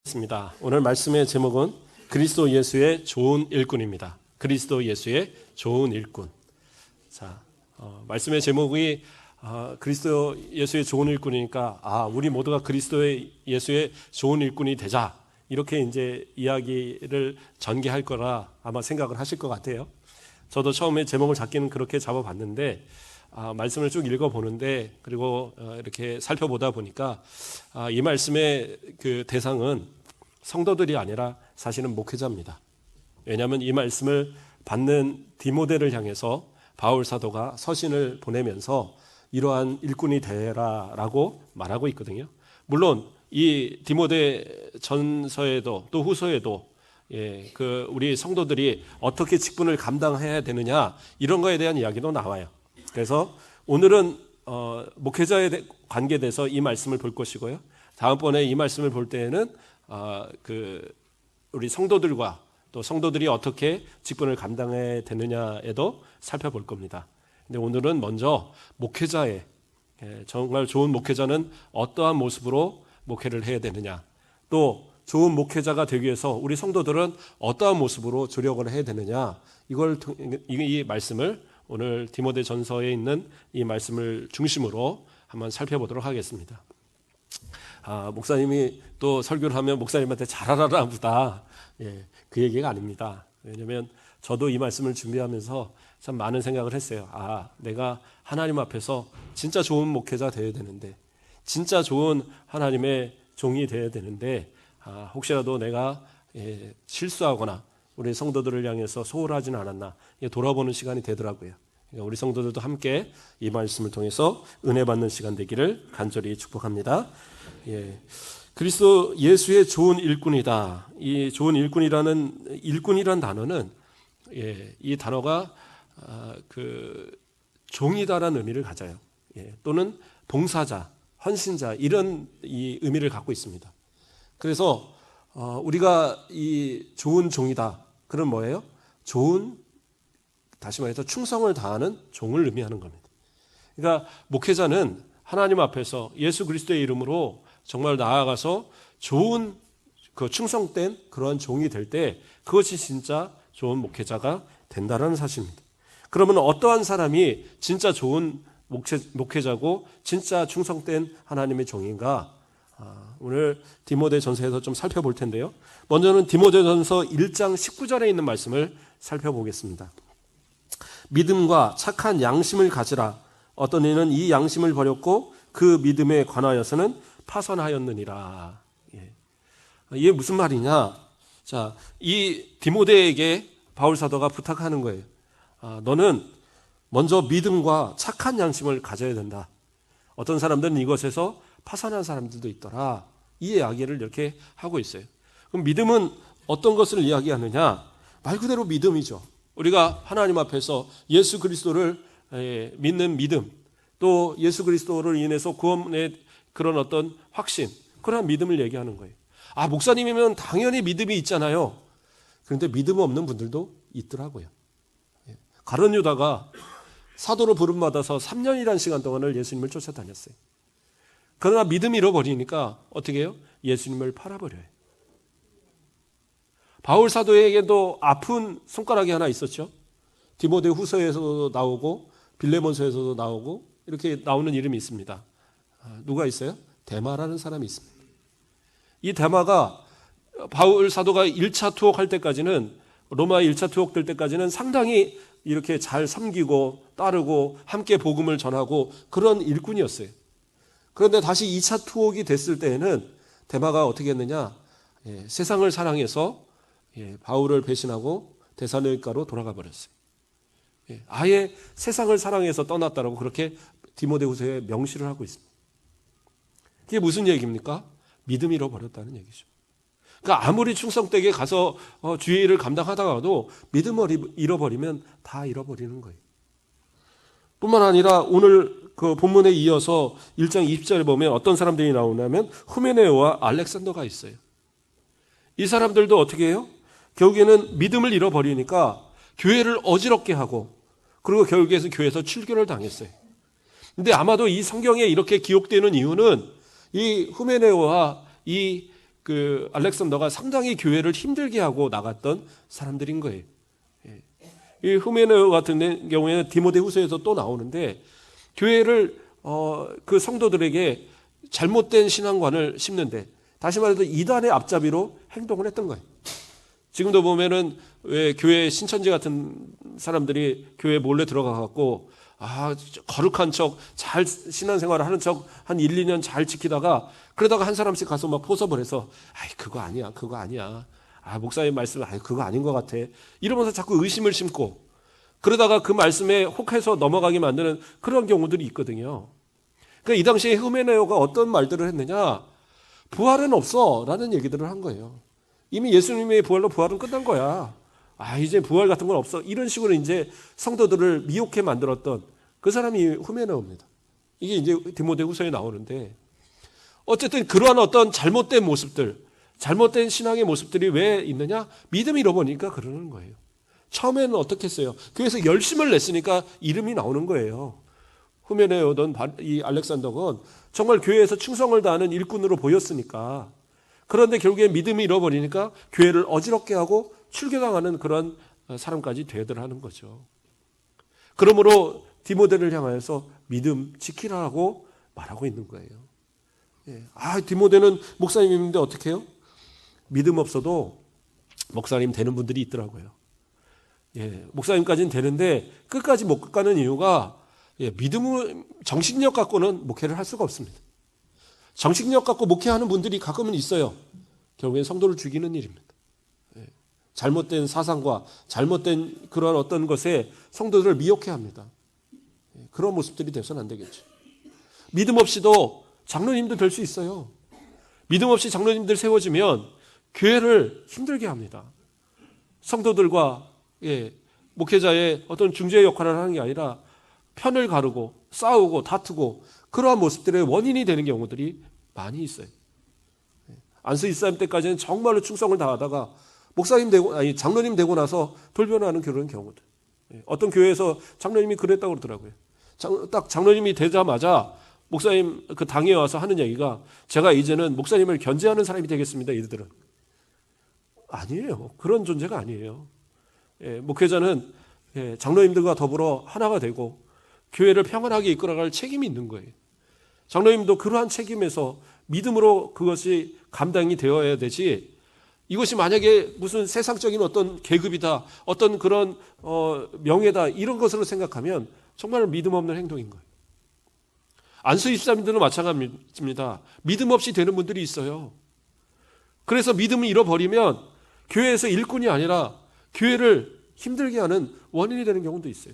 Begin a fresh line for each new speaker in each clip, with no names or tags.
있습니다. 오늘 말씀의 제목은 그리스도 예수의 좋은 일꾼입니다. 그리스도 예수의 좋은 일꾼. 자, 말씀의 제목이 그리스도 예수의 좋은 일꾼이니까 우리 모두가 그리스도의 예수의 좋은 일꾼이 되자, 이렇게 이제 이야기를 전개할 거라 아마 생각을 하실 것 같아요. 저도 처음에 제목을 잡기는 그렇게 잡아봤는데 말씀을 쭉 읽어보는데, 그리고 이렇게 살펴보다 보니까 이 말씀의 그 대상은 성도들이 아니라 사실은 목회자입니다. 왜냐하면 이 말씀을 받는 디모데를 향해서 바울 사도가 서신을 보내면서 이러한 일꾼이 되라라고 말하고 있거든요. 물론 이 디모데 전서에도 또 후서에도 우리 성도들이 어떻게 직분을 감당해야 되느냐, 이런 거에 대한 이야기도 나와요. 그래서 오늘은 목회자에 관계돼서 이 말씀을 볼 것이고요. 다음번에 이 말씀을 볼 때에는 우리 성도들과 또 성도들이 어떻게 직분을 감당해야 되느냐에도 살펴볼 겁니다. 근데 오늘은 먼저 목회자의, 정말 좋은 목회자는 어떠한 모습으로 목회를 해야 되느냐, 또 좋은 목회자가 되기 위해서 우리 성도들은 어떠한 모습으로 조력을 해야 되느냐, 이 말씀을 오늘 디모데 전서에 있는 이 말씀을 중심으로 한번 살펴보도록 하겠습니다. 목사님이 또 설교를 하면 목사님한테 잘하라라 보다, 그 얘기가 아닙니다. 왜냐하면 저도 이 말씀을 준비하면서 참 많은 생각을 했어요. 내가 하나님 앞에서 진짜 좋은 목회자 되어야 되는데, 진짜 좋은 하나님의 종이 되어야 되는데, 혹시라도 내가 실수하거나 우리 성도들을 향해서 소홀하지는 않았나, 돌아보는 시간이 되더라고요. 그러니까 우리 성도들도 함께 이 말씀을 통해서 은혜 받는 시간 되기를 간절히 축복합니다. 그리스도 예수의 좋은 일꾼이다. 이 좋은 일꾼이란 단어는, 이 단어가 종이다라는 의미를 가져요. 또는 봉사자, 헌신자, 이런 이 의미를 갖고 있습니다. 그래서 우리가 이 좋은 종이다, 그럼 뭐예요? 다시 말해서 충성을 다하는 종을 의미하는 겁니다. 그러니까 목회자는 하나님 앞에서 예수 그리스도의 이름으로 정말 나아가서 좋은 충성된 그러한 종이 될 때, 그것이 진짜 좋은 목회자가 된다는 사실입니다. 그러면 어떠한 사람이 진짜 좋은 목회자고 진짜 충성된 하나님의 종인가? 오늘 디모데 전서에서 좀 살펴볼 텐데요. 먼저는 디모데 전서 1장 19절에 있는 말씀을 살펴보겠습니다. 믿음과 착한 양심을 가지라. 어떤 이는 이 양심을 버렸고 그 믿음에 관하여서는 파선하였느니라. 이게 무슨 말이냐? 자, 이 디모데에게 바울 사도가 부탁하는 거예요. 너는 먼저 믿음과 착한 양심을 가져야 된다. 어떤 사람들은 이것에서 파산한 사람들도 있더라. 이 이야기를 이렇게 하고 있어요. 그럼 믿음은 어떤 것을 이야기하느냐? 말 그대로 믿음이죠. 우리가 하나님 앞에서 예수 그리스도를 믿는 믿음, 또 예수 그리스도를 인해서 구원의 그런 어떤 확신, 그런 믿음을 얘기하는 거예요. 목사님이면 당연히 믿음이 있잖아요. 그런데 믿음 없는 분들도 있더라고요. 가룟 유다가 사도로 부름받아서 3년이라는 시간 동안을 예수님을 쫓아다녔어요. 그러나 믿음을 잃어버리니까 어떻게 해요? 예수님을 팔아버려요. 바울 사도에게도 아픈 손가락이 하나 있었죠. 디모데 후서에서도 나오고 빌레몬서에서도 나오고 이렇게 나오는 이름이 있습니다. 누가 있어요? 데마라는 사람이 있습니다. 이 데마가 바울 사도가 1차 투옥할 때까지는, 로마 1차 투옥될 때까지는 상당히 이렇게 잘 섬기고 따르고 함께 복음을 전하고 그런 일꾼이었어요. 그런데 다시 2차 투옥이 됐을 때에는 데마가 어떻게 했느냐? 세상을 사랑해서 바울을 배신하고 데살로니가로 돌아가 버렸어요. 아예 세상을 사랑해서 떠났다라고 그렇게 디모데후서에 명시를 하고 있습니다. 그게 무슨 얘기입니까? 믿음 잃어버렸다는 얘기죠. 그러니까 아무리 충성되게 가서 주의 일을 감당하다가도 믿음을 잃어버리면 다 잃어버리는 거예요. 뿐만 아니라 오늘 그 본문에 이어서 1장 20절에 보면 어떤 사람들이 나오냐면 후메네오와 알렉산더가 있어요. 이 사람들도 어떻게 해요? 결국에는 믿음을 잃어버리니까 교회를 어지럽게 하고, 그리고 결국에서 교회에서 출교를 당했어요. 근데 아마도 이 성경에 이렇게 기록되는 이유는 이 후메네오와 이 그 알렉산더가 상당히 교회를 힘들게 하고 나갔던 사람들인 거예요. 이 후메네오 같은 경우에는 디모데후서에서 또 나오는데 교회를 그 성도들에게 잘못된 신앙관을 심는데, 다시 말해서 이단의 앞잡이로 행동을 했던 거예요. 지금도 보면은 왜 교회 신천지 같은 사람들이 교회 몰래 들어가 갖고 거룩한 척 잘 신앙생활을 하는 척 한 1, 2년 잘 지키다가 그러다가 한 사람씩 가서 막 포섭을 해서 그거 아니야. 목사님 말씀 그거 아닌 것 같아. 이러면서 자꾸 의심을 심고 그러다가 그 말씀에 혹해서 넘어가게 만드는 그런 경우들이 있거든요. 그러니까 이 당시에 흐메네오가 어떤 말들을 했느냐? 부활은 없어 라는 얘기들을 한 거예요. 이미 예수님의 부활로 부활은 끝난 거야. 이제 부활 같은 건 없어. 이런 식으로 이제 성도들을 미혹해 만들었던 그 사람이 후메네오입니다. 이게 이제 디모데후서에 나오는데, 어쨌든 그러한 어떤 잘못된 모습들, 잘못된 신앙의 모습들이 왜 있느냐? 믿음을 잃어버리니까 그러는 거예요. 처음에는 어떻게 했어요? 교회에서 열심을 냈으니까 이름이 나오는 거예요. 후메네오든 이 알렉산더건 정말 교회에서 충성을 다하는 일꾼으로 보였으니까. 그런데 결국에 믿음이 잃어버리니까 교회를 어지럽게 하고 출교당하는 그런 사람까지 되더라는 거죠. 그러므로 디모데를 향하여서 믿음 지키라고 말하고 있는 거예요. 디모데는 목사님인데 어떻게 해요? 믿음 없어도 목사님 되는 분들이 있더라고요. 목사님까지는 되는데 끝까지 못 가는 이유가 믿음을, 정신력 갖고는 목회를 할 수가 없습니다. 정신력 갖고 목회하는 분들이 가끔은 있어요. 결국엔 성도를 죽이는 일입니다. 잘못된 사상과 잘못된 그런 어떤 것에 성도들을 미혹해 합니다. 그런 모습들이 돼서는 안 되겠죠. 믿음 없이도 장로님도 될 수 있어요. 믿음 없이 장로님들 세워지면 교회를 힘들게 합니다. 성도들과 목회자의 어떤 중재 역할을 하는 게 아니라 편을 가르고 싸우고 다투고 그러한 모습들의 원인이 되는 경우들이 많이 있어요. 안수 이사님 때까지는 정말로 충성을 다하다가 목사님 되고 장로님 되고 나서 돌변하는 그런 경우들. 어떤 교회에서 장로님이 그랬다고 그러더라고요. 딱 장로님이 되자마자 목사님 그 당에 와서 하는 얘기가, 제가 이제는 목사님을 견제하는 사람이 되겠습니다. 이들은 아니에요. 그런 존재가 아니에요. 목회자는 장로님들과 더불어 하나가 되고 교회를 평안하게 이끌어갈 책임이 있는 거예요. 장로님도 그러한 책임에서 믿음으로 그것이 감당이 되어야 되지, 이것이 만약에 무슨 세상적인 어떤 계급이다, 어떤 그런 명예다, 이런 것으로 생각하면 정말 믿음 없는 행동인 거예요. 안수 입사님들은 마찬가지입니다. 믿음 없이 되는 분들이 있어요. 그래서 믿음을 잃어버리면 교회에서 일꾼이 아니라 교회를 힘들게 하는 원인이 되는 경우도 있어요.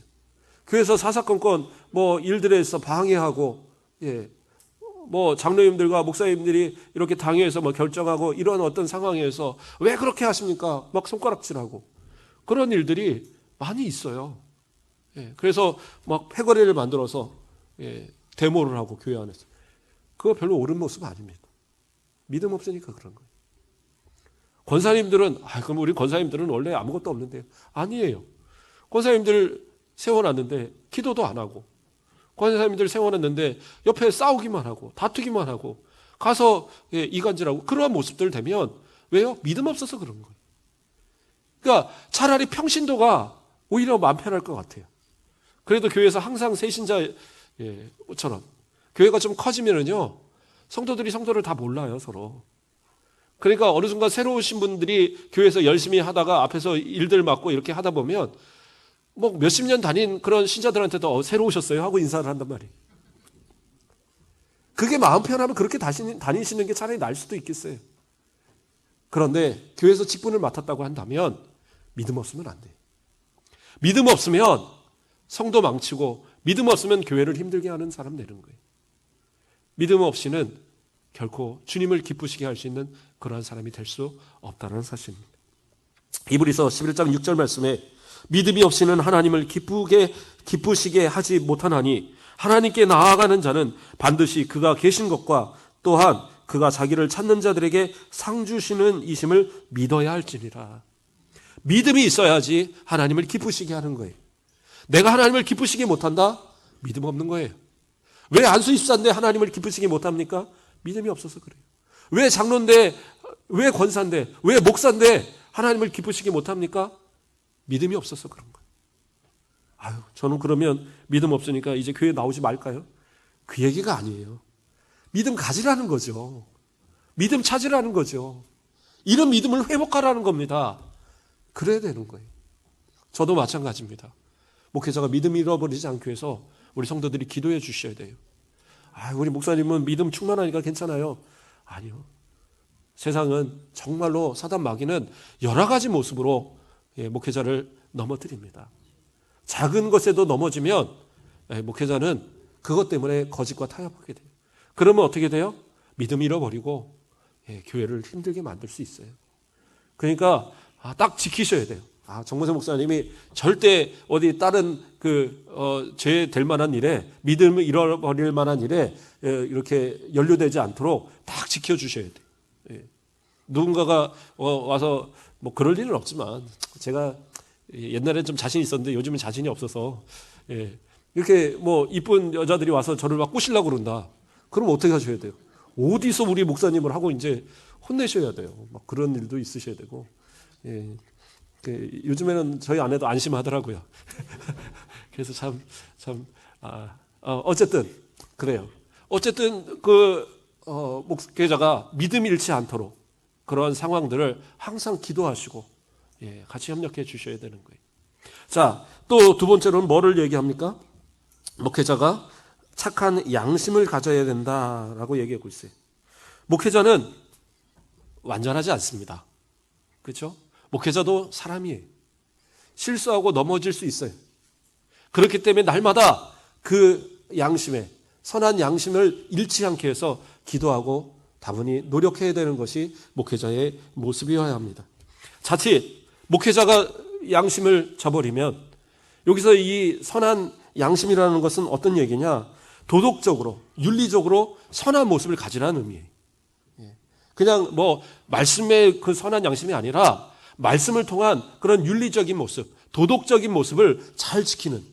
교회에서 사사건건 일들에서 방해하고, 장로님들과 목사님들이 이렇게 당회에서 결정하고 이런 어떤 상황에서 왜 그렇게 하십니까? 막 손가락질하고 그런 일들이 많이 있어요. 그래서 패거리를 만들어서 데모를 하고 교회 안에서, 그거 별로 옳은 모습 아닙니다. 믿음 없으니까 그런 거예요. 권사님들은 그럼 우리 권사님들은 원래 아무것도 없는데요. 아니에요. 권사님들 세워놨는데 기도도 안 하고, 권사님들 세워놨는데 옆에 싸우기만 하고 다투기만 하고 가서 이간질하고 그러한 모습들 되면 왜요? 믿음 없어서 그런 거예요. 그러니까 차라리 평신도가 오히려 마음 편할 것 같아요. 그래도 교회에서 항상 새신자처럼 교회가 좀 커지면은요, 성도들이 성도를 다 몰라요, 서로. 그러니까 어느 순간 새로 오신 분들이 교회에서 열심히 하다가 앞에서 일들 맡고 이렇게 하다 보면 몇십 년 다닌 그런 신자들한테도 새로 오셨어요 하고 인사를 한단 말이에요. 그게 마음 편하면 그렇게 다니시는 게 차라리 나을 수도 있겠어요. 그런데 교회에서 직분을 맡았다고 한다면 믿음 없으면 안 돼요. 믿음 없으면 성도 망치고, 믿음 없으면 교회를 힘들게 하는 사람 되는 거예요. 믿음 없이는 결코 주님을 기쁘시게 할 수 있는 그러한 사람이 될 수 없다는 사실입니다. 히브리서 11장 6절 말씀에 믿음이 없이는 하나님을 기쁘시게 하지 못하나니 하나님께 나아가는 자는 반드시 그가 계신 것과 또한 그가 자기를 찾는 자들에게 상 주시는 이심을 믿어야 할지니라. 믿음이 있어야지 하나님을 기쁘시게 하는 거예요. 내가 하나님을 기쁘시게 못한다? 믿음 없는 거예요. 왜 안수 입사인데 하나님을 기쁘시게 못합니까? 믿음이 없어서 그래요. 왜 장로인데 왜 권사인데, 왜 목사인데 하나님을 기쁘시게 못합니까? 믿음이 없어서 그런 거예요. 아유, 저는 그러면 믿음 없으니까 이제 교회 나오지 말까요? 그 얘기가 아니에요. 믿음 가지라는 거죠. 믿음 찾으라는 거죠. 이런 믿음을 회복하라는 겁니다. 그래야 되는 거예요. 저도 마찬가지입니다. 목회자가 믿음 잃어버리지 않기 위해서 우리 성도들이 기도해 주셔야 돼요. 아, 우리 목사님은 믿음 충만하니까 괜찮아요. 아니요. 세상은 정말로 사단 마귀는 여러 가지 모습으로 목회자를 넘어뜨립니다. 작은 것에도 넘어지면 목회자는 그것 때문에 거짓과 타협하게 돼요. 그러면 어떻게 돼요? 믿음 잃어버리고 교회를 힘들게 만들 수 있어요. 그러니까 딱 지키셔야 돼요. 정문세 목사님이 절대 어디 다른 죄 될 만한 일에, 믿음을 잃어버릴 만한 일에 이렇게 연루되지 않도록 딱 지켜주셔야 돼요. 누군가가 와서 뭐 그럴 일은 없지만, 제가 옛날엔 좀 자신 있었는데 요즘은 자신이 없어서 이렇게 뭐 이쁜 여자들이 와서 저를 막 꼬시려고 그런다. 그럼 어떻게 하셔야 돼요? 어디서 우리 목사님을 하고 이제 혼내셔야 돼요. 막 그런 일도 있으셔야 되고. 요즘에는 저희 아내도 안심하더라고요. 그래서 어쨌든 그래요. 어쨌든 목회자가 믿음 잃지 않도록 그런 상황들을 항상 기도하시고 같이 협력해 주셔야 되는 거예요. 자, 또 두 번째로는 뭐를 얘기합니까? 목회자가 착한 양심을 가져야 된다라고 얘기하고 있어요. 목회자는 완전하지 않습니다. 그렇죠? 목회자도 사람이에요. 실수하고 넘어질 수 있어요. 그렇기 때문에 날마다 그 양심에, 선한 양심을 잃지 않게 해서 기도하고 다분히 노력해야 되는 것이 목회자의 모습이어야 합니다. 자칫 목회자가 양심을 저버리면, 여기서 이 선한 양심이라는 것은 어떤 얘기냐? 도덕적으로, 윤리적으로 선한 모습을 가지라는 의미예요. 그냥 뭐 말씀의 그 선한 양심이 아니라 말씀을 통한 그런 윤리적인 모습, 도덕적인 모습을 잘 지키는,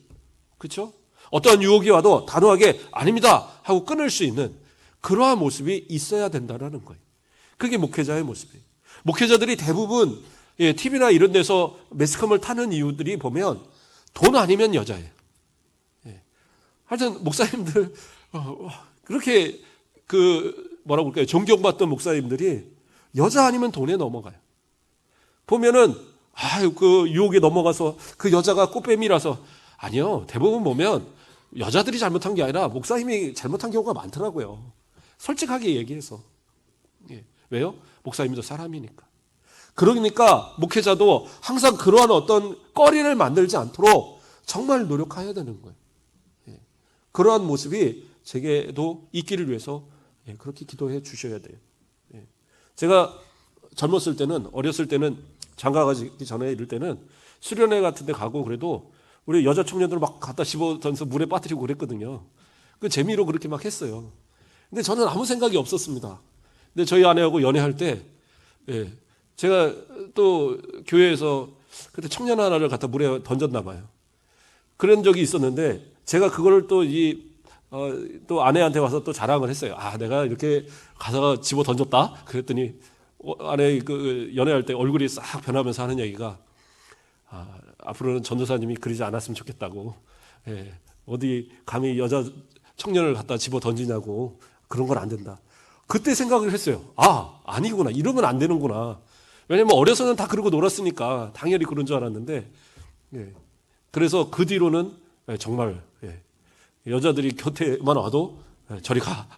그렇죠? 어떠한 유혹이 와도 단호하게 아닙니다 하고 끊을 수 있는 그러한 모습이 있어야 된다는 거예요. 그게 목회자의 모습이에요. 목회자들이 대부분 TV나 이런 데서 매스컴을 타는 이유들이 보면 돈 아니면 여자예요. 하여튼 목사님들 그렇게 뭐라고 할까요? 존경받던 목사님들이 여자 아니면 돈에 넘어가요. 보면은 그 유혹에 넘어가서 그 여자가 꽃뱀이라서, 아니요. 대부분 보면 여자들이 잘못한 게 아니라 목사님이 잘못한 경우가 많더라고요. 솔직하게 얘기해서. 왜요? 목사님도 사람이니까. 그러니까 목회자도 항상 그러한 어떤 꺼리를 만들지 않도록 정말 노력해야 되는 거예요. 그러한 모습이 제게도 있기를 위해서 그렇게 기도해 주셔야 돼요. 제가 젊었을 때는, 어렸을 때는, 장가가기 전에 이럴 때는 수련회 같은 데 가고 그래도 우리 여자 청년들 막 갖다 집어 던져서 물에 빠뜨리고 그랬거든요. 그 재미로 그렇게 막 했어요. 근데 저는 아무 생각이 없었습니다. 근데 저희 아내하고 연애할 때 제가 또 교회에서 그때 청년 하나를 갖다 물에 던졌나 봐요. 그런 적이 있었는데 제가 그거를 또 아내한테 와서 또 자랑을 했어요. 내가 이렇게 가다가 집어 던졌다? 그랬더니 아내 연애할 때 얼굴이 싹 변하면서 하는 얘기가, 앞으로는 전도사님이 그러지 않았으면 좋겠다고. 어디 감히 여자 청년을 갖다 집어 던지냐고. 그런 건 안 된다. 그때 생각을 했어요. 아니구나. 이러면 안 되는구나. 왜냐면 어려서는 다 그러고 놀았으니까 당연히 그런 줄 알았는데, 그래서 그 뒤로는 정말 여자들이 곁에만 와도 저리 가.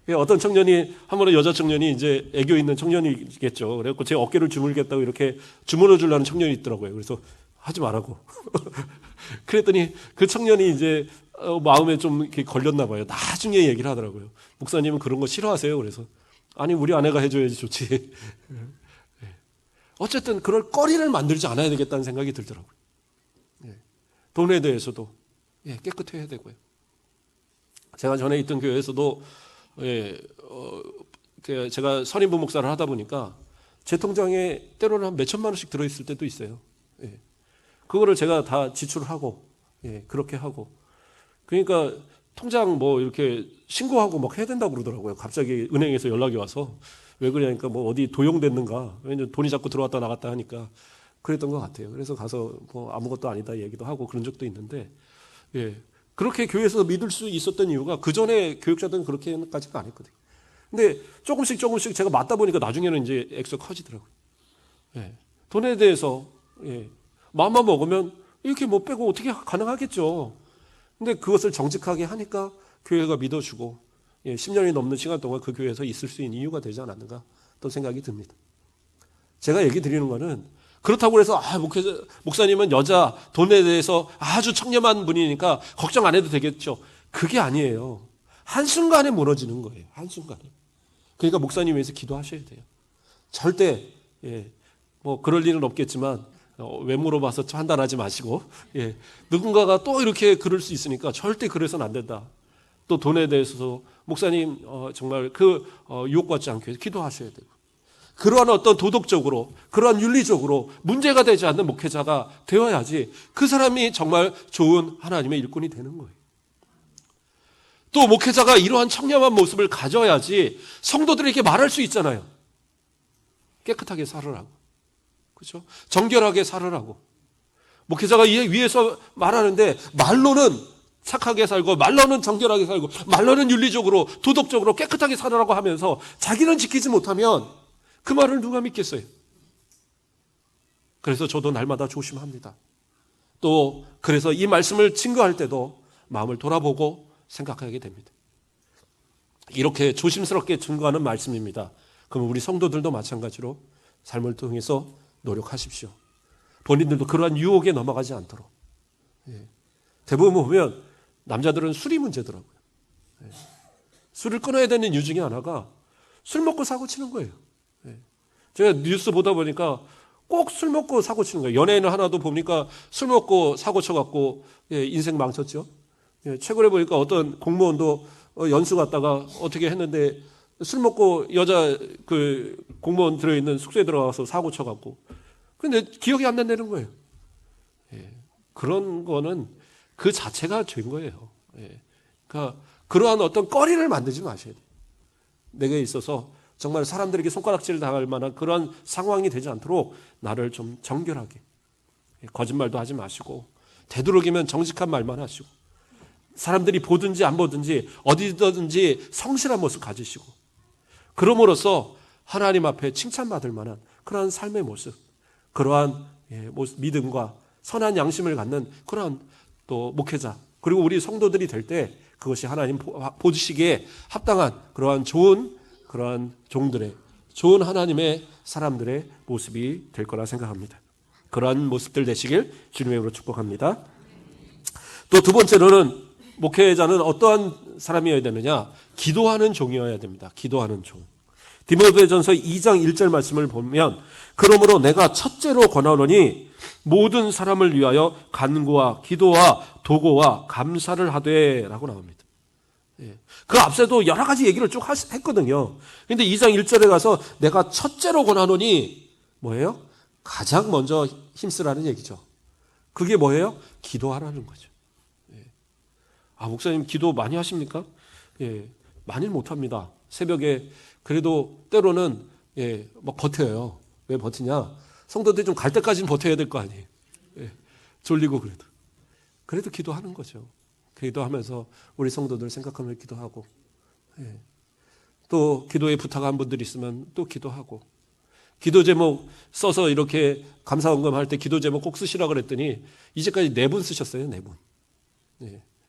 어떤 청년이, 한 번에 여자 청년이 이제 애교 있는 청년이겠죠. 그래갖고 제 어깨를 주물겠다고 이렇게 주물러 주려는 청년이 있더라고요. 그래서 하지 말라고. 그랬더니 그 청년이 이제 마음에 좀 이렇게 걸렸나 봐요. 나중에 얘기를 하더라고요. 목사님은 그런 거 싫어하세요? 그래서 아니, 우리 아내가 해줘야지 좋지. 어쨌든 그럴 거리를 만들지 않아야 되겠다는 생각이 들더라고요. 돈에 대해서도 깨끗해야 되고요. 제가 전에 있던 교회에서도 제가 선임부 목사를 하다 보니까 제 통장에 때로는 한 몇천만 원씩 들어있을 때도 있어요. 그거를 제가 다 지출을 하고, 그렇게 하고. 그러니까 통장 뭐 이렇게 신고하고 막 해야 된다고 그러더라고요. 갑자기 은행에서 연락이 와서. 왜 그러냐니까 뭐 어디 도용됐는가. 왜냐면 돈이 자꾸 들어왔다 나갔다 하니까 그랬던 것 같아요. 그래서 가서 뭐 아무것도 아니다 얘기도 하고 그런 적도 있는데, 예. 그렇게 교회에서 믿을 수 있었던 이유가 그 전에 교육자들은 그렇게까지는 안 했거든요. 근데 조금씩 제가 맞다 보니까 나중에는 이제 액수가 커지더라고요. 예. 돈에 대해서, 예. 마음만 먹으면 이렇게 뭐 빼고 어떻게 가능하겠죠. 근데 그것을 정직하게 하니까 교회가 믿어주고, 예. 10년이 넘는 시간 동안 그 교회에서 있을 수 있는 이유가 되지 않았는가 또 생각이 듭니다. 제가 얘기 드리는 거는 그렇다고 해서 목사님은 여자 돈에 대해서 아주 청렴한 분이니까 걱정 안 해도 되겠죠. 그게 아니에요. 한순간에 무너지는 거예요. 한순간에. 그러니까 목사님 위해서 기도하셔야 돼요. 절대 뭐 그럴 일은 없겠지만 외모로 봐서 판단하지 마시고 누군가가 또 이렇게 그럴 수 있으니까 절대 그래서는 안 된다. 또 돈에 대해서도 목사님 정말 유혹받지 않기 위해서 기도하셔야 되고, 그러한 어떤 도덕적으로, 그러한 윤리적으로 문제가 되지 않는 목회자가 되어야지 그 사람이 정말 좋은 하나님의 일꾼이 되는 거예요. 또 목회자가 이러한 청렴한 모습을 가져야지 성도들에게 말할 수 있잖아요. 깨끗하게 살으라고. 그렇죠? 정결하게 살으라고. 목회자가 위에서 말하는데 말로는 착하게 살고 말로는 정결하게 살고 말로는 윤리적으로 도덕적으로 깨끗하게 살으라고 하면서 자기는 지키지 못하면 그 말을 누가 믿겠어요? 그래서 저도 날마다 조심합니다. 또 그래서 이 말씀을 증거할 때도 마음을 돌아보고 생각하게 됩니다. 이렇게 조심스럽게 증거하는 말씀입니다. 그럼 우리 성도들도 마찬가지로 삶을 통해서 노력하십시오. 본인들도 그러한 유혹에 넘어가지 않도록. 대부분 보면 남자들은 술이 문제더라고요. 술을 끊어야 되는 이유 중에 하나가 술 먹고 사고 치는 거예요. 제가 뉴스 보다 보니까 꼭 술 먹고 사고 치는 거예요. 연예인 하나도 보니까 술 먹고 사고 쳐갖고 인생 망쳤죠. 최근에 보니까 어떤 공무원도 연수 갔다가 어떻게 했는데 술 먹고 여자 그 공무원 들어있는 숙소에 들어가서 사고 쳐갖고, 근데 기억이 안 난다는 거예요. 그런 거는 그 자체가 죄인 거예요. 그러니까 그러한 어떤 거리를 만들지 마셔야 돼요. 내게 있어서 정말 사람들에게 손가락질 당할 만한 그런 상황이 되지 않도록 나를 좀 정결하게, 거짓말도 하지 마시고 되도록이면 정직한 말만 하시고 사람들이 보든지 안 보든지 어디든지 성실한 모습 가지시고, 그럼으로써 하나님 앞에 칭찬받을 만한 그러한 삶의 모습, 그러한 믿음과 선한 양심을 갖는 그러한 또 목회자, 그리고 우리 성도들이 될 때 그것이 하나님 보시기에 합당한 그러한 좋은 그러한 종들의, 좋은 하나님의 사람들의 모습이 될 거라 생각합니다. 그러한 모습들 되시길 주님의 이름으로 축복합니다. 또 두 번째로는 목회자는 어떠한 사람이어야 되느냐? 기도하는 종이어야 됩니다. 기도하는 종. 디모데전서 2장 1절 말씀을 보면, 그러므로 내가 첫째로 권하노니 모든 사람을 위하여 간구와 기도와 도고와 감사를 하되 라고 나옵니다. 그 앞서도 여러 가지 얘기를 쭉 했거든요. 그런데 2장 1절에 가서 내가 첫째로 권하노니 뭐예요? 가장 먼저 힘쓰라는 얘기죠. 그게 뭐예요? 기도하라는 거죠. 목사님 기도 많이 하십니까? 많이는 못합니다. 새벽에 그래도 때로는 막 버텨요. 왜 버티냐? 성도들이 좀 갈 때까지는 버텨야 될 거 아니에요. 졸리고 그래도 기도하는 거죠. 기도하면서 우리 성도들 생각하며 기도하고, 또 기도에 부탁한 분들이 있으면 또 기도하고, 기도 제목 써서 이렇게 감사원금 할 때 기도 제목 꼭 쓰시라고 그랬더니 이제까지 4분 쓰셨어요. 4분.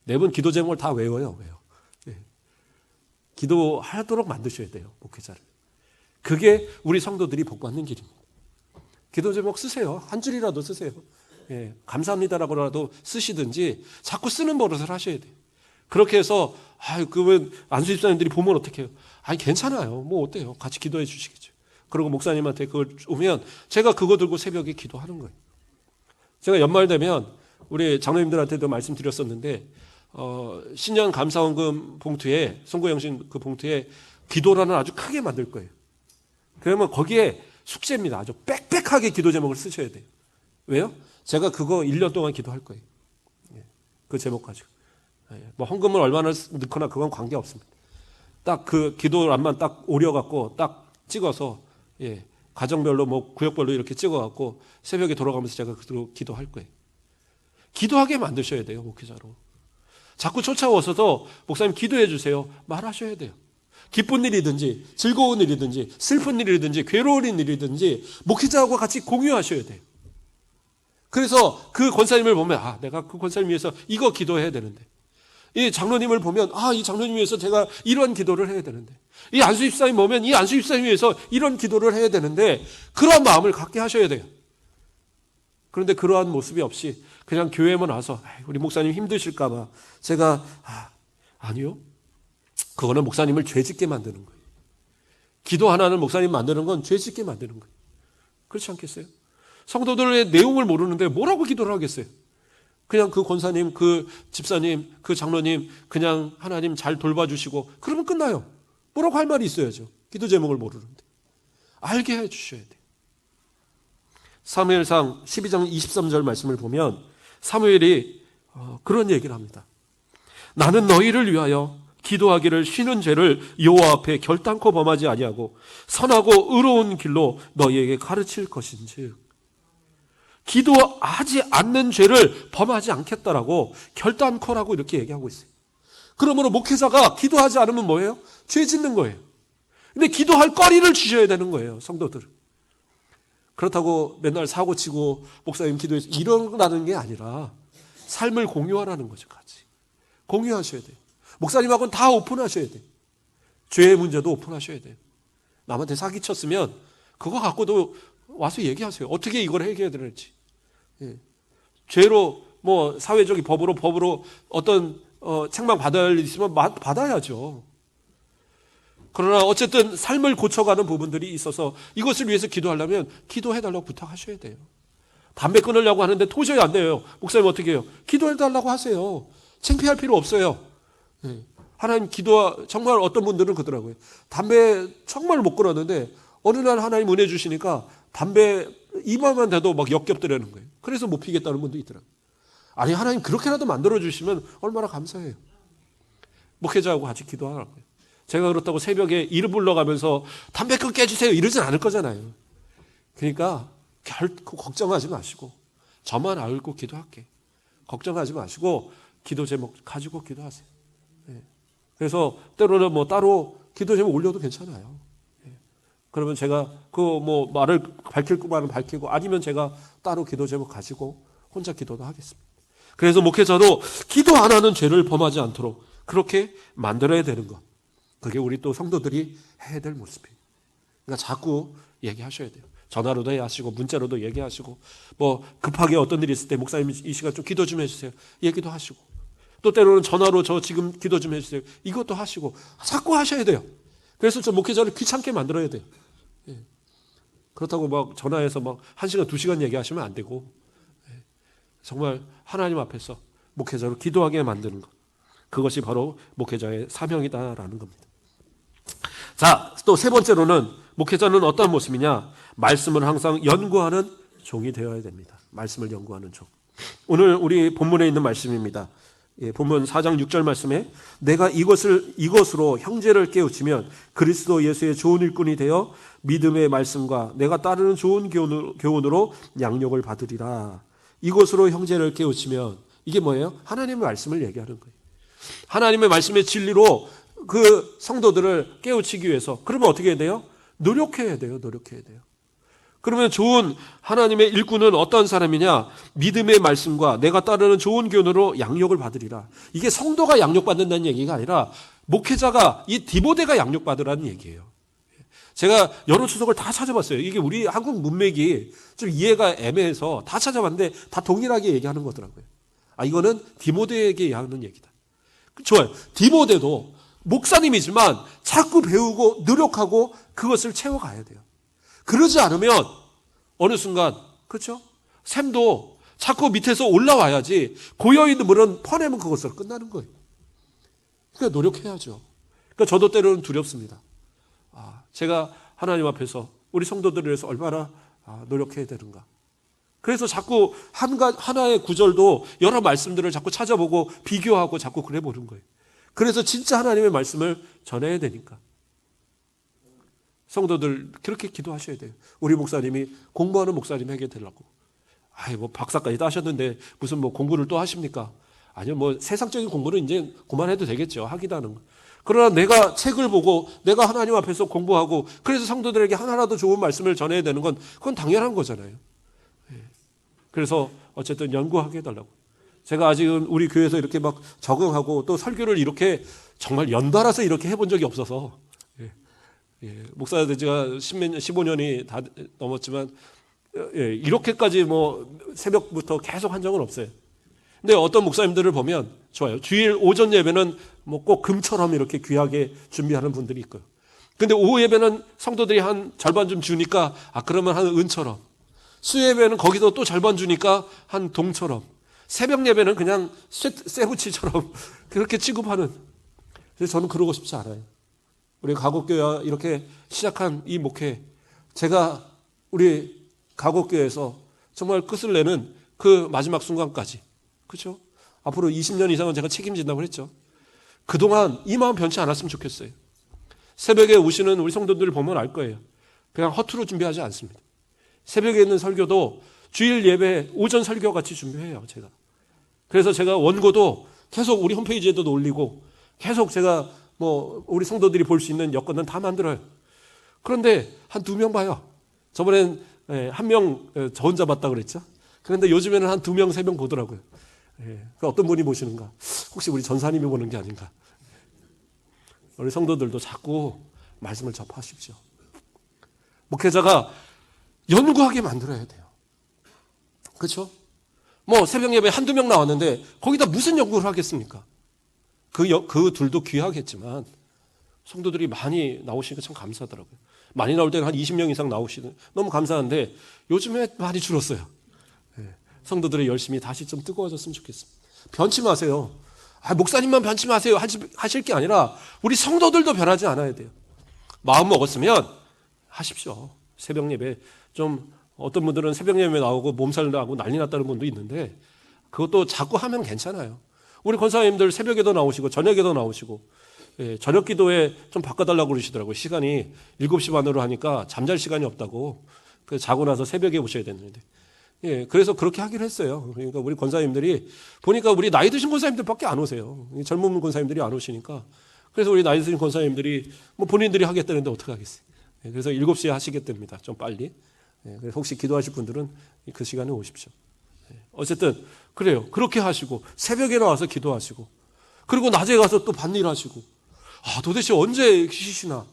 4분 기도 제목을 다 외워요. 기도하도록 만드셔야 돼요. 목회자를. 그게 우리 성도들이 복받는 길입니다. 기도 제목 쓰세요. 한 줄이라도 쓰세요. 감사합니다라고라도 쓰시든지 자꾸 쓰는 버릇을 하셔야 돼요. 그렇게 해서 그러면 안수 집사님들이 보면 어떻게 해요? 괜찮아요. 뭐 어때요? 같이 기도해 주시겠죠. 그리고 목사님한테 그걸 오면 제가 그거 들고 새벽에 기도하는 거예요. 제가 연말 되면 우리 장로님들한테도 말씀드렸었는데 신년 감사원금 봉투에, 송구영신 그 봉투에 기도라는 아주 크게 만들 거예요. 그러면 거기에 숙제입니다. 아주 빽빽하게 기도 제목을 쓰셔야 돼요. 왜요? 제가 그거 1년 동안 기도할 거예요. 그 제목 가지고. 뭐 헌금을 얼마나 넣거나 그건 관계없습니다. 딱 그 기도란만 딱 오려갖고 딱 찍어서 가정별로 뭐 구역별로 이렇게 찍어갖고 새벽에 돌아가면서 제가 그대로 기도할 거예요. 기도하게 만드셔야 돼요, 목회자로. 자꾸 쫓아오셔서 목사님 기도해 주세요. 말하셔야 돼요. 기쁜 일이든지 즐거운 일이든지 슬픈 일이든지 괴로운 일이든지 목회자하고 같이 공유하셔야 돼요. 그래서 그 권사님을 보면 내가 그 권사님 위해서 이거 기도해야 되는데, 이 장로님을 보면 이 장로님 위해서 제가 이런 기도를 해야 되는데, 이 안수 집사님 보면 이 안수 집사님 위해서 이런 기도를 해야 되는데, 그런 마음을 갖게 하셔야 돼요. 그런데 그러한 모습이 없이 그냥 교회만 와서 우리 목사님 힘드실까 봐 제가 아니요. 그거는 목사님을 죄짓게 만드는 거예요. 기도 하나는 목사님 만드는 건 죄짓게 만드는 거예요. 그렇지 않겠어요? 성도들의 내용을 모르는데 뭐라고 기도를 하겠어요? 그냥 그 권사님, 그 집사님, 그 장로님 그냥 하나님 잘 돌봐주시고 그러면 끝나요. 뭐라고 할 말이 있어야죠. 기도 제목을 모르는데. 알게 해주셔야 돼요. 사무엘상 12장 23절 말씀을 보면 사무엘이 그런 얘기를 합니다. 나는 너희를 위하여 기도하기를 쉬는 죄를 여호와 앞에 결단코 범하지 아니하고 선하고 의로운 길로 너희에게 가르칠 것인즉, 기도하지 않는 죄를 범하지 않겠다라고 결단코라고 이렇게 얘기하고 있어요. 그러므로 목회자가 기도하지 않으면 뭐예요? 죄 짓는 거예요. 근데 기도할 거리를 주셔야 되는 거예요, 성도들은. 그렇다고 맨날 사고치고 목사님 기도해서 이러라는 게 아니라 삶을 공유하라는 거죠. 같이 공유하셔야 돼요. 목사님하고는 다 오픈하셔야 돼요. 죄의 문제도 오픈하셔야 돼요. 남한테 사기쳤으면 그거 갖고도 와서 얘기하세요. 어떻게 이걸 해결해야 되는지. 죄로 뭐 사회적인 법으로 어떤 책망 받아야 할 일 있으면 받아야죠. 그러나 어쨌든 삶을 고쳐가는 부분들이 있어서 이것을 위해서 기도하려면 기도해달라고 부탁하셔야 돼요. 담배 끊으려고 하는데 도저히 안 돼요. 목사님 어떻게 해요? 기도해달라고 하세요. 창피할 필요 없어요. 하나님 정말 어떤 분들은 그러더라고요. 담배 정말 못 끊었는데 어느 날 하나님 은혜 주시니까 담배 이마만 대도 막 역겹더라는 거예요. 그래서 못 피겠다는 분도 있더라고요. 아니, 하나님 그렇게라도 만들어주시면 얼마나 감사해요. 목회자하고 같이 기도하라고요. 제가 그렇다고 새벽에 이름 불러가면서 담배 끊게 해주세요 이러진 않을 거잖아요. 그러니까 결코 걱정하지 마시고 저만 알고 기도할게. 걱정하지 마시고 기도 제목 가지고 기도하세요. 그래서 때로는 뭐 따로 기도 제목 올려도 괜찮아요. 그러면 제가 뭐 말을 밝힐 거면 밝히고 아니면 제가 따로 기도 제목 가지고 혼자 기도도 하겠습니다. 그래서 목회자도 기도 안 하는 죄를 범하지 않도록 그렇게 만들어야 되는 것. 그게 우리 또 성도들이 해야 될 모습이에요. 그러니까 자꾸 얘기하셔야 돼요. 전화로도 하시고 문자로도 얘기하시고 뭐 급하게 어떤 일이 있을 때 목사님 이 시간 좀 기도 좀 해주세요. 얘기도 하시고 또 때로는 전화로 저 지금 기도 좀 해주세요. 이것도 하시고 자꾸 하셔야 돼요. 그래서 저 목회자를 귀찮게 만들어야 돼요. 그렇다고 막 전화해서 막 1시간 2시간 얘기하시면 안 되고 정말 하나님 앞에서 목회자로 기도하게 만드는 것. 그것이 바로 목회자의 사명이다라는 겁니다. 자, 또 세 번째로는 목회자는 어떤 모습이냐? 말씀을 항상 연구하는 종이 되어야 됩니다. 말씀을 연구하는 종. 오늘 우리 본문에 있는 말씀입니다. 본문 4장 6절 말씀에 내가 이것으로 형제를 깨우치면 그리스도 예수의 좋은 일꾼이 되어 믿음의 말씀과 내가 따르는 좋은 교훈으로 양육을 받으리라. 이것으로 형제를 깨우치면 이게 뭐예요? 하나님의 말씀을 얘기하는 거예요. 하나님의 말씀의 진리로 그 성도들을 깨우치기 위해서 그러면 어떻게 해야 돼요? 노력해야 돼요. 그러면 좋은 하나님의 일꾼은 어떤 사람이냐? 믿음의 말씀과 내가 따르는 좋은 교훈으로 양육을 받으리라. 이게 성도가 양육받는다는 얘기가 아니라 목회자가 이 디모데가 양육받으라는 얘기예요. 제가 여러 추석을 다 찾아봤어요. 이게 우리 한국 문맥이 좀 이해가 애매해서 다 찾아봤는데 다 동일하게 얘기하는 거더라고요. 이거는 디모데에게 하는 얘기다. 좋아요. 디모데도 목사님이지만 자꾸 배우고 노력하고 그것을 채워가야 돼요. 그러지 않으면 어느 순간 그렇죠? 샘도 자꾸 밑에서 올라와야지 고여있는 물은 퍼내면 그것으로 끝나는 거예요. 그러니까 노력해야죠. 그러니까 저도 때로는 두렵습니다. 제가 하나님 앞에서 우리 성도들을 위해서 얼마나 노력해야 되는가. 그래서 자꾸 하나의 구절도 여러 말씀들을 자꾸 찾아보고 비교하고 자꾸 그래 보는 거예요. 그래서 진짜 하나님의 말씀을 전해야 되니까. 성도들 그렇게 기도하셔야 돼요. 우리 목사님이 공부하는 목사님에게 되려고. 뭐 박사까지 따셨는데 무슨 뭐 공부를 또 하십니까? 아니요, 뭐 세상적인 공부는 이제 그만해도 되겠죠. 하기도 하는 거. 그러나 내가 책을 보고 내가 하나님 앞에서 공부하고 그래서 성도들에게 하나라도 좋은 말씀을 전해야 되는 건 그건 당연한 거잖아요. 그래서 어쨌든 연구하게 해달라고. 제가 아직은 우리 교회에서 이렇게 막 적응하고 또 설교를 이렇게 정말 연달아서 이렇게 해본 적이 없어서 목사 된 지가 15년이 다 넘었지만 이렇게까지 뭐 새벽부터 계속 한 적은 없어요. 근데 어떤 목사님들을 보면 좋아요. 주일 오전 예배는 뭐 꼭 금처럼 이렇게 귀하게 준비하는 분들이 있고요. 근데 오후 예배는 성도들이 한 절반 좀 주니까 그러면 한 은처럼. 수요 예배는 거기서 또 절반 주니까 한 동처럼. 새벽 예배는 그냥 쇠붙이처럼 그렇게 취급하는. 그래서 저는 그러고 싶지 않아요. 우리 가곡교회 이렇게 시작한 이 목회, 제가 우리 가곡교회에서 정말 끝을 내는 그 마지막 순간까지, 그렇죠? 앞으로 20년 이상은 제가 책임진다고 했죠. 그동안 이 마음 변치 않았으면 좋겠어요. 새벽에 오시는 우리 성도들을 보면 알 거예요. 그냥 허투루 준비하지 않습니다. 새벽에 있는 설교도 주일 예배 오전 설교 같이 준비해요, 제가. 그래서 제가 원고도 계속 우리 홈페이지에도 올리고 계속 제가 뭐 우리 성도들이 볼 수 있는 여건은 다 만들어요. 그런데 한 2명 봐요. 저번엔 1명 저 혼자 봤다 그랬죠. 그런데 요즘에는 한 2명, 3명 보더라고요. 어떤 분이 보시는가? 혹시 우리 전사님이 보는 게 아닌가? 우리 성도들도 자꾸 말씀을 접하십시오. 목회자가 연구하게 만들어야 돼요. 그렇죠? 뭐 새벽 예배 한두 명 나왔는데 거기다 무슨 연구를 하겠습니까? 그 둘도 귀하겠지만 성도들이 많이 나오시니까 참 감사하더라고요. 많이 나올 때는 한 20명 이상 나오시는 너무 감사한데 요즘에 많이 줄었어요. 성도들이 열심히 다시 좀 뜨거워졌으면 좋겠습니다. 변치 마세요. 목사님만 변치 마세요 하실 게 아니라 우리 성도들도 변하지 않아야 돼요. 마음 먹었으면 하십시오. 새벽 예배 좀 어떤 분들은 새벽 예배 나오고 몸살 나고 난리 났다는 분도 있는데 그것도 자꾸 하면 괜찮아요. 우리 권사님들 새벽에도 나오시고 저녁에도 나오시고 저녁 기도에 좀 바꿔달라고 그러시더라고요. 시간이 7시 반으로 하니까 잠잘 시간이 없다고. 그래서 자고 나서 새벽에 오셔야 되는데. 그래서 그렇게 하기로 했어요. 그러니까 우리 권사님들이 보니까 우리 나이 드신 권사님들밖에 안 오세요. 젊은 권사님들이 안 오시니까. 그래서 우리 나이 드신 권사님들이 뭐 본인들이 하겠다는데 어떻게 하겠어요. 그래서 7시에 하시겠답니다. 좀 빨리. 그래서 혹시 기도하실 분들은 그 시간에 오십시오. 어쨌든 그래요. 그렇게 하시고 새벽에 나와서 기도하시고 그리고 낮에 가서 또 밭일 하시고 도대체 언제 쉬시나.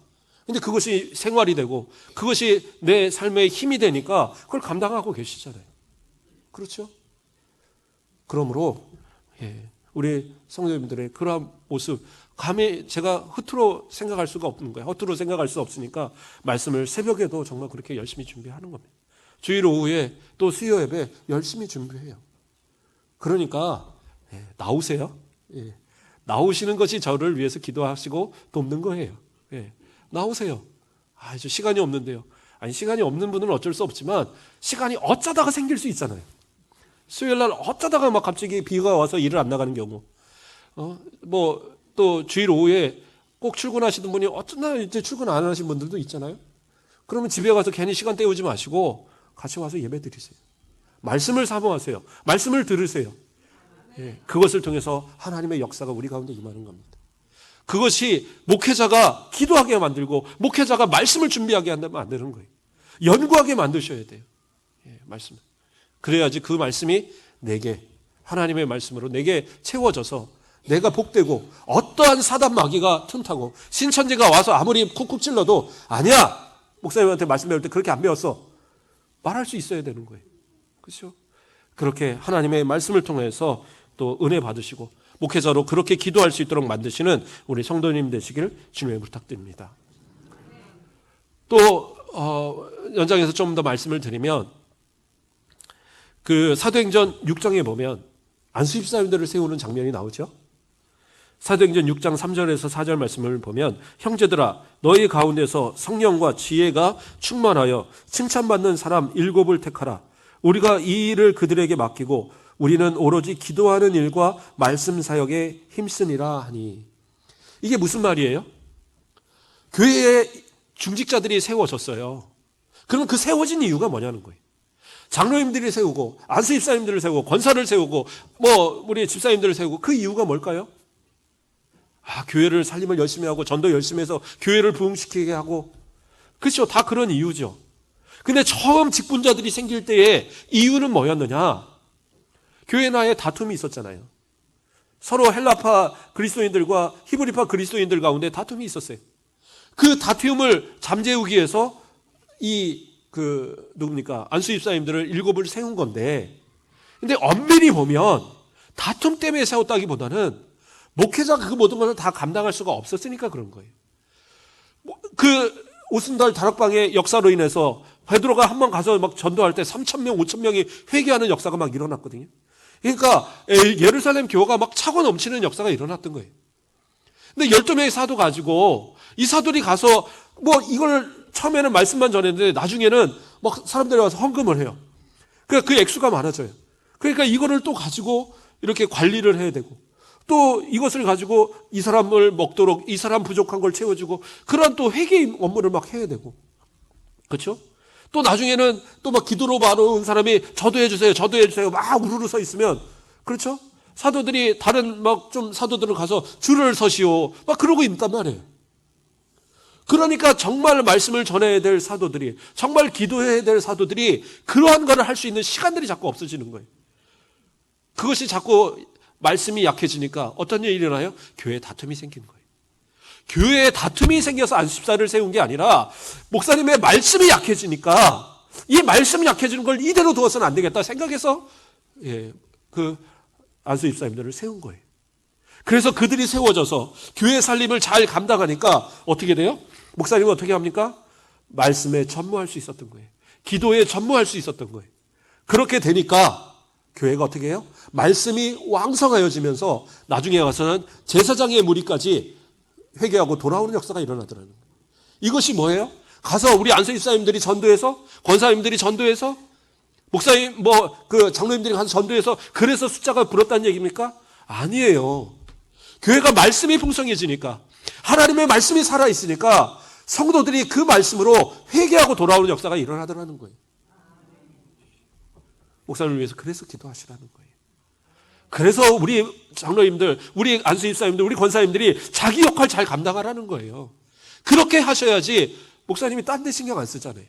근데 그것이 생활이 되고 그것이 내 삶의 힘이 되니까 그걸 감당하고 계시잖아요. 그렇죠? 그러므로 우리 성도님들의 그러한 모습 감히 제가 허투루 생각할 수가 없는 거예요. 허투루 생각할 수 없으니까 말씀을 새벽에도 정말 그렇게 열심히 준비하는 겁니다. 주일 오후에 또 수요 예배 열심히 준비해요. 그러니까 나오세요. 나오시는 것이 저를 위해서 기도하시고 돕는 거예요. 나오세요. 저 시간이 없는데요. 시간이 없는 분은 어쩔 수 없지만 시간이 어쩌다가 생길 수 있잖아요. 수요일 날 어쩌다가 막 갑자기 비가 와서 일을 안 나가는 경우. 뭐 또 주일 오후에 꼭 출근하시는 분이 어떤 날 이제 출근 안 하시는 분들도 있잖아요. 그러면 집에 가서 괜히 시간 때우지 마시고 같이 와서 예배 드리세요. 말씀을 사모하세요. 말씀을 들으세요. 그것을 통해서 하나님의 역사가 우리 가운데 임하는 겁니다. 그것이 목회자가 기도하게 만들고 목회자가 말씀을 준비하게 만드는 거예요. 연구하게 만드셔야 돼요. 말씀을. 그래야지 그 말씀이 내게 하나님의 말씀으로 내게 채워져서 내가 복되고 어떠한 사단 마귀가 틈타고 신천지가 와서 아무리 쿡쿡 찔러도 아니야. 목사님한테 말씀 배울 때 그렇게 안 배웠어. 말할 수 있어야 되는 거예요. 그렇죠? 그렇게 하나님의 말씀을 통해서 또 은혜 받으시고 목회자로 그렇게 기도할 수 있도록 만드시는 우리 성도님 되시길 주님의 부탁드립니다. 또 연장해서 좀 더 말씀을 드리면 그 사도행전 6장에 보면 안수집사님들을 세우는 장면이 나오죠. 사도행전 6장 3절에서 4절 말씀을 보면 형제들아 너희 가운데서 성령과 지혜가 충만하여 칭찬받는 사람 7을 택하라. 우리가 이 일을 그들에게 맡기고 우리는 오로지 기도하는 일과 말씀 사역에 힘쓰니라 하니. 이게 무슨 말이에요? 교회의 중직자들이 세워졌어요. 그럼 그 세워진 이유가 뭐냐는 거예요. 장로님들이 세우고 안수 집사님들을 세우고 권사를 세우고 우리 집사님들을 세우고 그 이유가 뭘까요? 교회를 살림을 열심히 하고 전도 열심히 해서 교회를 부흥시키게 하고, 그렇죠. 다 그런 이유죠. 근데 처음 직분자들이 생길 때의 이유는 뭐였느냐? 교회 내에 다툼이 있었잖아요. 서로 헬라파 그리스도인들과 히브리파 그리스도인들 가운데 다툼이 있었어요. 그 다툼을 잠재우기 위해서 누굽니까? 안수 집사님들을 7을 세운 건데, 근데 엄밀히 보면 다툼 때문에 세웠다기보다는 목회자가 그 모든 것을 다 감당할 수가 없었으니까 그런 거예요. 그 오순절 다락방의 역사로 인해서 베드로가 한번 가서 막 전도할 때 3,000명, 5,000명이 회개하는 역사가 막 일어났거든요. 그러니까 예루살렘 교회가 막 차고 넘치는 역사가 일어났던 거예요. 근데 12명의 사도 가지고 이 사도들이 가서 이걸 처음에는 말씀만 전했는데 나중에는 막 사람들이 와서 헌금을 해요. 그러니까 그 액수가 많아져요. 그러니까 이거를 또 가지고 이렇게 관리를 해야 되고, 또 이것을 가지고 이 사람을 먹도록 이 사람 부족한 걸 채워주고, 그런 또 회개 업무를 막 해야 되고, 그렇죠? 또 나중에는 또 막 기도로 바로 온 사람이 저도 해주세요, 저도 해주세요, 막 우르르 서 있으면, 그렇죠? 사도들이 다른 좀 사도들을 가서 줄을 서시오, 막 그러고 있단 말이에요. 그러니까 정말 말씀을 전해야 될 사도들이, 정말 기도해야 될 사도들이 그러한 것을 할 수 있는 시간들이 자꾸 없어지는 거예요. 그것이 자꾸 말씀이 약해지니까 어떤 일이 일어나요? 교회에 다툼이 생기는 거예요. 교회에 다툼이 생겨서 안수집사를 세운 게 아니라 목사님의 말씀이 약해지니까 이 말씀이 약해지는 걸 이대로 두어서는 안 되겠다 생각해서 그 안수집사님들을 세운 거예요. 그래서 그들이 세워져서 교회 살림을 잘 감당하니까 어떻게 돼요? 목사님은 어떻게 합니까? 말씀에 전무할 수 있었던 거예요. 기도에 전무할 수 있었던 거예요. 그렇게 되니까 교회가 어떻게 해요? 말씀이 왕성하여지면서 나중에 가서는 제사장의 무리까지 회개하고 돌아오는 역사가 일어나더라는 거예요. 이것이 뭐예요? 가서 우리 안수 집사님들이 전도해서, 권사님들이 전도해서, 목사님 장로님들이 가서 전도해서 그래서 숫자가 불었다는 얘기입니까? 아니에요. 교회가 말씀이 풍성해지니까, 하나님의 말씀이 살아있으니까 성도들이 그 말씀으로 회개하고 돌아오는 역사가 일어나더라는 거예요. 목사님을 위해서 그래서 기도하시라는 거예요. 그래서 우리 장로님들, 우리 안수집사님들, 우리 권사님들이 자기 역할 잘 감당하라는 거예요. 그렇게 하셔야지 목사님이 딴 데 신경 안 쓰잖아요.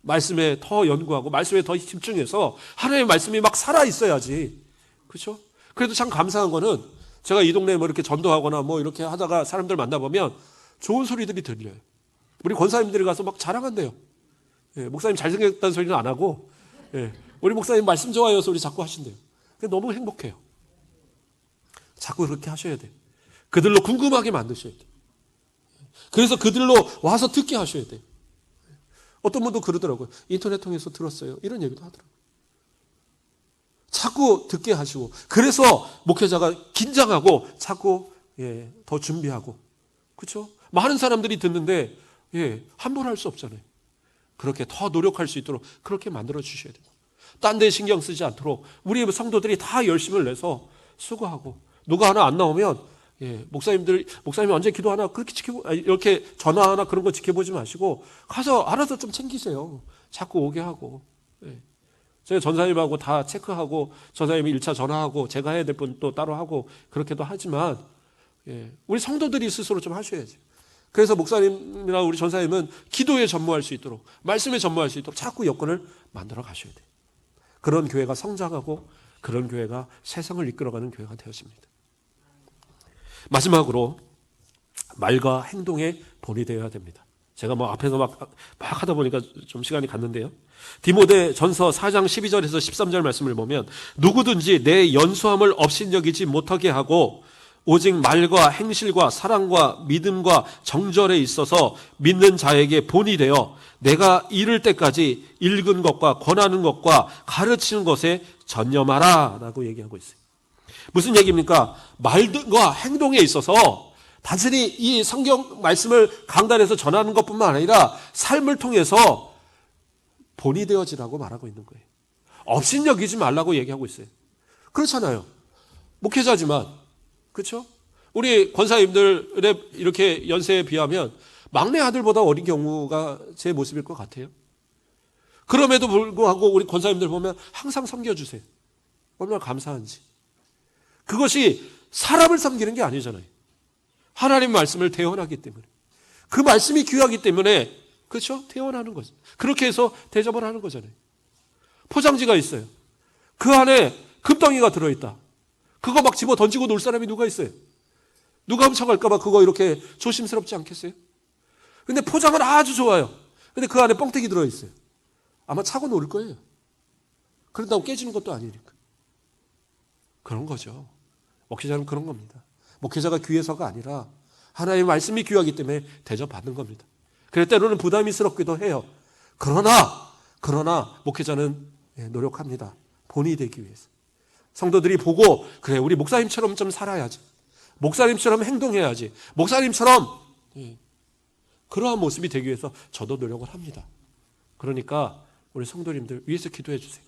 말씀에 더 연구하고 말씀에 더 집중해서 하나님의 말씀이 막 살아있어야지. 그렇죠? 그래도 참 감사한 거는 제가 이 동네에 이렇게 전도하거나 이렇게 하다가 사람들 만나보면 좋은 소리들이 들려요. 우리 권사님들이 가서 막 자랑한대요. 목사님 잘생겼다는 소리는 안 하고, 우리 목사님 말씀 좋아요 소리 자꾸 하신대요. 너무 행복해요. 자꾸 그렇게 하셔야 돼요. 그들로 궁금하게 만드셔야 돼요. 그래서 그들로 와서 듣게 하셔야 돼요. 어떤 분도 그러더라고요. 인터넷 통해서 들었어요. 이런 얘기도 하더라고요. 자꾸 듣게 하시고, 그래서 목회자가 긴장하고 자꾸 더 준비하고, 그렇죠? 많은 사람들이 듣는데 함부로 할 수 없잖아요. 그렇게 더 노력할 수 있도록 그렇게 만들어 주셔야 돼요. 딴 데 신경 쓰지 않도록 우리 성도들이 다 열심을 내서 수고하고, 누가 하나 안 나오면 목사님이 언제 기도하나 그렇게 이렇게 전화하나 그런 거 지켜보지 마시고 가서 알아서 좀 챙기세요. 자꾸 오게 하고. 제가 전사님하고 다 체크하고, 전사님이 1차 전화하고 제가 해야 될 분 또 따로 하고 그렇게도 하지만 우리 성도들이 스스로 좀 하셔야죠. 그래서 목사님이나 우리 전사님은 기도에 전무할 수 있도록, 말씀에 전무할 수 있도록 자꾸 여건을 만들어 가셔야 돼요. 그런 교회가 성장하고 그런 교회가 세상을 이끌어가는 교회가 되어집니다. 마지막으로 말과 행동의 본이 되어야 됩니다. 제가 앞에서 막 하다 보니까 좀 시간이 갔는데요. 디모데 전서 4장 12절에서 13절 말씀을 보면, 누구든지 내 연수함을 업신여기지 못하게 하고 오직 말과 행실과 사랑과 믿음과 정절에 있어서 믿는 자에게 본이 되어 내가 이를 때까지 읽은 것과 권하는 것과 가르치는 것에 전념하라 라고 얘기하고 있어요. 무슨 얘기입니까? 말과 행동에 있어서 단순히 이 성경 말씀을 강단에서 전하는 것뿐만 아니라 삶을 통해서 본이 되어지라고 말하고 있는 거예요. 업신여기지 말라고 얘기하고 있어요. 그렇잖아요. 목회자지만, 그렇죠? 우리 권사님들의 이렇게 연세에 비하면 막내 아들보다 어린 경우가 제 모습일 것 같아요. 그럼에도 불구하고 우리 권사님들 보면 항상 섬겨주세요. 얼마나 감사한지. 그것이 사람을 섬기는 게 아니잖아요. 하나님 말씀을 대언하기 때문에. 그 말씀이 귀하기 때문에, 그렇죠? 대언하는 거죠. 그렇게 해서 대접을 하는 거잖아요. 포장지가 있어요. 그 안에 금덩이가 들어있다. 그거 막 집어 던지고 놀 사람이 누가 있어요? 누가 훔쳐갈까봐 그거 이렇게 조심스럽지 않겠어요? 근데 포장은 아주 좋아요. 근데 그 안에 뻥튀기 들어있어요. 아마 차고 놀 거예요. 그런다고 깨지는 것도 아니니까. 그런 거죠. 목회자는 그런 겁니다. 목회자가 귀해서가 아니라 하나님의 말씀이 귀하기 때문에 대접받는 겁니다. 그래서 때로는 부담스럽기도 해요. 그러나 목회자는 노력합니다. 본이 되기 위해서. 성도들이 보고 그래 우리 목사님처럼 좀 살아야지. 목사님처럼 행동해야지. 목사님처럼 그러한 모습이 되기 위해서 저도 노력을 합니다. 그러니까 우리 성도님들 위해서 기도해 주세요.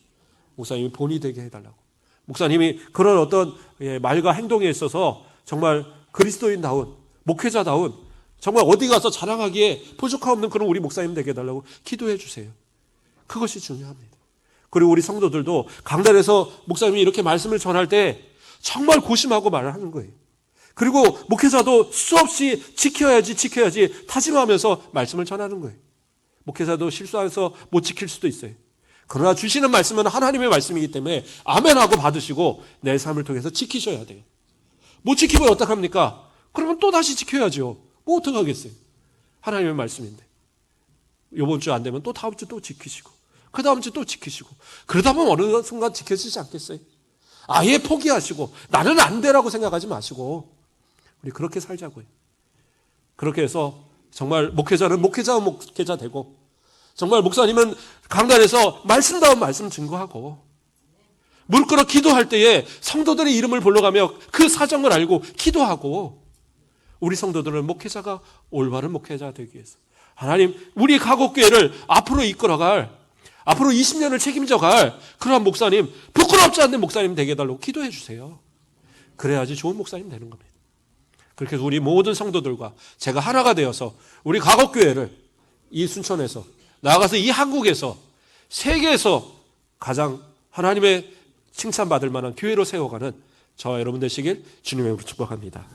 목사님이 본이 되게 해달라고. 목사님이 그런 어떤 말과 행동에 있어서 정말 그리스도인다운 목회자다운 정말 어디 가서 자랑하기에 부족함 없는 그런 우리 목사님 되게 해달라고 기도해 주세요. 그것이 중요합니다. 그리고 우리 성도들도 강단에서 목사님이 이렇게 말씀을 전할 때 정말 고심하고 말을 하는 거예요. 그리고 목회자도 수없이 지켜야지 다짐하면서 말씀을 전하는 거예요. 목회자도 실수해서 못 지킬 수도 있어요. 그러나 주시는 말씀은 하나님의 말씀이기 때문에 아멘하고 받으시고 내 삶을 통해서 지키셔야 돼요. 못 지키면 어떡합니까? 그러면 또 다시 지켜야죠. 뭐 어떡하겠어요? 하나님의 말씀인데. 이번 주 안 되면 또 다음 주 또 지키시고 그 다음 주 또 지키시고 그러다 보면 어느 순간 지켜지지 않겠어요? 아예 포기하시고 나는 안 되라고 생각하지 마시고 우리 그렇게 살자고요. 그렇게 해서 정말 목회자는 목회자 되고 정말 목사님은 강단에서 말씀다운 말씀 증거하고 무릎 꿇어 기도할 때에 성도들의 이름을 불러가며 그 사정을 알고 기도하고 우리 성도들은 목회자가 올바른 목회자 되기 위해서 하나님 우리 가곡교회를 앞으로 이끌어갈 앞으로 20년을 책임져갈 그러한 목사님 부끄럽지 않는 목사님 되게 해달라고 기도해 주세요. 그래야지 좋은 목사님 되는 겁니다. 그렇게 해서 우리 모든 성도들과 제가 하나가 되어서 우리 가곡교회를 이 순천에서 나아가서 이 한국에서 세계에서 가장 하나님의 칭찬받을 만한 교회로 세워가는 저와 여러분 되시길 주님의 이름으로 축복합니다.